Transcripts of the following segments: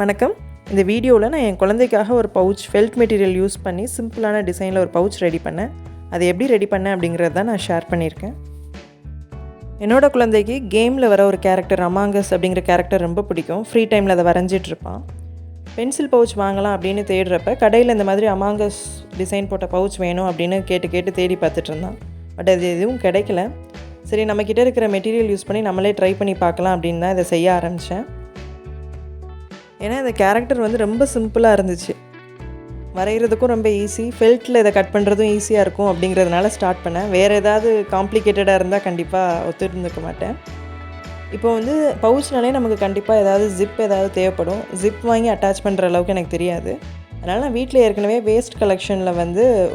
வணக்கம். இந்த வீடியோவில் நான் என் குழந்தைக்காக ஒரு பவுச் ஃபெல்ட் மெட்டீரியல் யூஸ் பண்ணி சிம்பிளான டிசைனில் ஒரு பவுச் ரெடி பண்ணேன். அது எப்படி ரெடி பண்ணேன் அப்படிங்கிறது தான் நான் ஷேர் பண்ணியிருக்கேன். என்னோடய குழந்தைக்கு கேமில் வர ஒரு கேரக்டர் அமாங்கஸ் அப்படிங்கிற கேரக்டர் ரொம்ப பிடிக்கும். ஃப்ரீ டைமில் அதை வரைஞ்சிட்ருப்பான். பென்சில் பவுச் வாங்கலாம் அப்படின்னு தேடுறப்ப கடையில் இந்த மாதிரி அமாங்கஸ் டிசைன் போட்ட பவுச் வேணும் அப்படின்னு கேட்டு தேடி பார்த்துட்டு இருந்தான். பட் அது எதுவும் கிடைக்கல. சரி, நம்மக்கிட்ட இருக்கிற மெட்டீரியல் யூஸ் பண்ணி நம்மளே ட்ரை பண்ணி பார்க்கலாம் அப்படின்னு தான் இதை செய்ய ஆரம்பித்தேன். ஏன்னா இந்த கேரக்டர் ரொம்ப சிம்பிளாக இருந்துச்சு, வரைகிறதுக்கும் ரொம்ப ஈஸி, ஃபெல்ட்டில் இதை கட் பண்ணுறதும் ஈஸியாக இருக்கும் அப்படிங்கிறதுனால ஸ்டார்ட் பண்ணேன். வேறு ஏதாவது காம்ப்ளிகேட்டடாக இருந்தால் கண்டிப்பாக ஒத்துருந்துக்க மாட்டேன். இப்போ பவுச்னாலே நமக்கு கண்டிப்பாக ஏதாவது ஜிப் ஏதாவது தேவைப்படும். ஜிப் வாங்கி அட்டாச் பண்ணுற அளவுக்கு எனக்கு தெரியாது. அதனால் நான் வீட்டில் ஏற்கனவே வேஸ்ட் கலெக்ஷனில்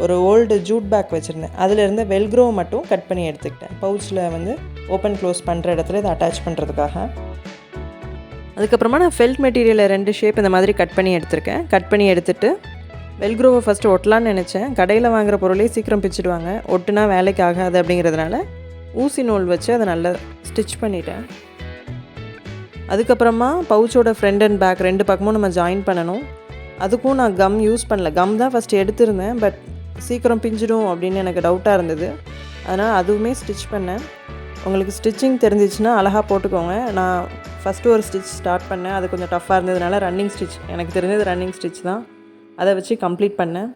ஒரு ஓல்டு ஜூட் பேக் வச்சுருந்தேன். அதில் இருந்த வெல்க்ரோ மட்டும் கட் பண்ணி எடுத்துக்கிட்டேன். பவுச்சில் ஓப்பன் க்ளோஸ் பண்ணுற இடத்துல இதை அட்டாச் பண்ணுறதுக்காக. அதுக்கப்புறமா நான் ஃபெல்ட் மெட்டீரியலில் 2 ஷேப் இந்த மாதிரி கட் பண்ணி எடுத்திருக்கேன். கட் பண்ணி எடுத்துகிட்டு வெல்க்ரோவை ஃபஸ்ட்டு ஒட்டலான்னு நினச்சேன். கடையில் வாங்குகிற பொருளே சீக்கிரம் பிச்சுடுவாங்க, ஒட்டுனா வேலைக்கு ஆகாது அப்படிங்கிறதுனால ஊசி நூல் வச்சு அதை நல்லா ஸ்டிச் பண்ணிட்டேன். அதுக்கப்புறமா பவுச்சோட ஃப்ரண்ட் அண்ட் பேக் 2 பக்கமும் நம்ம ஜாயின் பண்ணணும். அதுக்கும் நான் கம் யூஸ் பண்ணல. கம் தான் ஃபஸ்ட்டு எடுத்திருந்தேன், பட் சீக்கிரம் பிஞ்சிடும் அப்படின்னு எனக்கு டவுட்டாக இருந்தது. அதனால் அதுவுமே ஸ்டிச் பண்ணேன். உங்களுக்கு ஸ்டிச்சிங் தெரிஞ்சிச்சுன்னா அழகாக போட்டுக்கோங்க. நான் ஃபஸ்ட்டு ஒரு ஸ்டிச் ஸ்டார்ட் பண்ணேன். அது கொஞ்சம் டஃப்பாக இருந்ததுனால ரன்னிங் ஸ்டிச், எனக்கு தெரிஞ்சது ரன்னிங் ஸ்டிச் தான், அதை வச்சு கம்ப்ளீட் பண்ணேன்.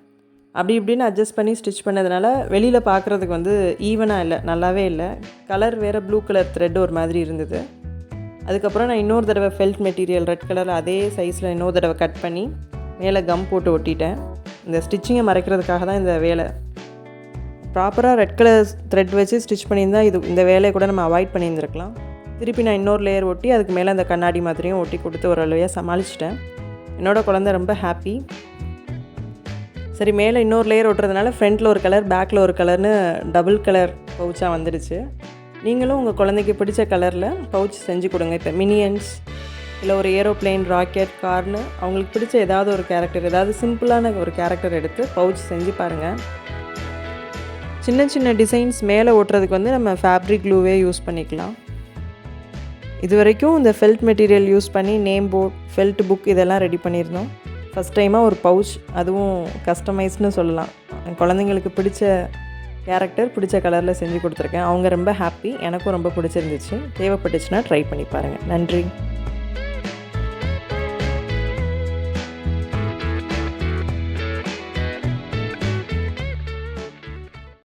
அப்படி இப்படின்னு அட்ஜஸ்ட் பண்ணி ஸ்டிச் பண்ணதுனால வெளியில் பார்க்குறதுக்கு ஈவனாக இல்லை, நல்லாவே இல்லை. கலர் வேறு ப்ளூ கலர் த்ரெட் ஒரு மாதிரி இருந்தது. அதுக்கப்புறம் நான் இன்னொரு தடவை ஃபெல்ட் மெட்டீரியல் ரெட் கலரில் அதே சைஸில் இன்னொரு தடவை கட் பண்ணி மேலே கம் போட்டு ஒட்டிட்டேன். இந்த ஸ்டிச்சிங்கை மறைக்கிறதுக்காக தான் இந்த வேலை. ப்ராப்பராக ரெட் கலர் த்ரெட் வச்சு ஸ்டிச் பண்ணியிருந்தால் இந்த வேலையை கூட நம்ம அவாய்ட் பண்ணியிருந்துருக்கலாம். திருப்பி நான் இன்னொரு லேயர் ஒட்டி அதுக்கு மேலே அந்த கண்ணாடி மாதிரியும் ஒட்டி கொடுத்து ஒரு அளவையாக சமாளிச்சிட்டேன். என்னோடய குழந்தை ரொம்ப ஹாப்பி. சரி, மேலே இன்னொரு லேயர் ஒட்டுறதுனால ஃப்ரண்ட்டில் ஒரு கலர், பேக்கில் ஒரு கலர்னு டபுள் கலர் பவுச்சாக வந்துடுச்சு. நீங்களும் உங்கள் குழந்தைக்கு பிடிச்ச கலரில் பவுச் செஞ்சு கொடுங்க. இப்போ மினியன்ஸ் இல்லை ஒரு ஏரோப்ளேன், ராக்கெட், கார்னு அவங்களுக்கு பிடிச்ச ஏதாவது ஒரு கேரக்டர், ஏதாவது சிம்பிளான ஒரு கேரக்டர் எடுத்து பவுச் செஞ்சு பாருங்கள். சின்ன சின்ன டிசைன்ஸ் மேலே ஓட்டுறதுக்கு நம்ம ஃபேப்ரிக் க்ளூவே யூஸ் பண்ணிக்கலாம். இது வரைக்கும் இந்த ஃபெல்ட் மெட்டீரியல் யூஸ் பண்ணி நேம் போர்ட், ஃபெல்ட் புக் இதெல்லாம் ரெடி பண்ணியிருந்தோம். ஃபஸ்ட் டைமாக ஒரு பவுச், அதுவும் கஸ்டமைஸ்னு சொல்லலாம். குழந்தைங்களுக்கு பிடிச்ச கேரக்டர் பிடிச்ச கலரில் செஞ்சு கொடுத்துருக்கேன். அவங்க ரொம்ப ஹாப்பி, எனக்கும் ரொம்ப பிடிச்சிருந்துச்சு. தேவைப்பட்டுச்சுன்னா ட்ரை பண்ணி பாருங்கள். நன்றி.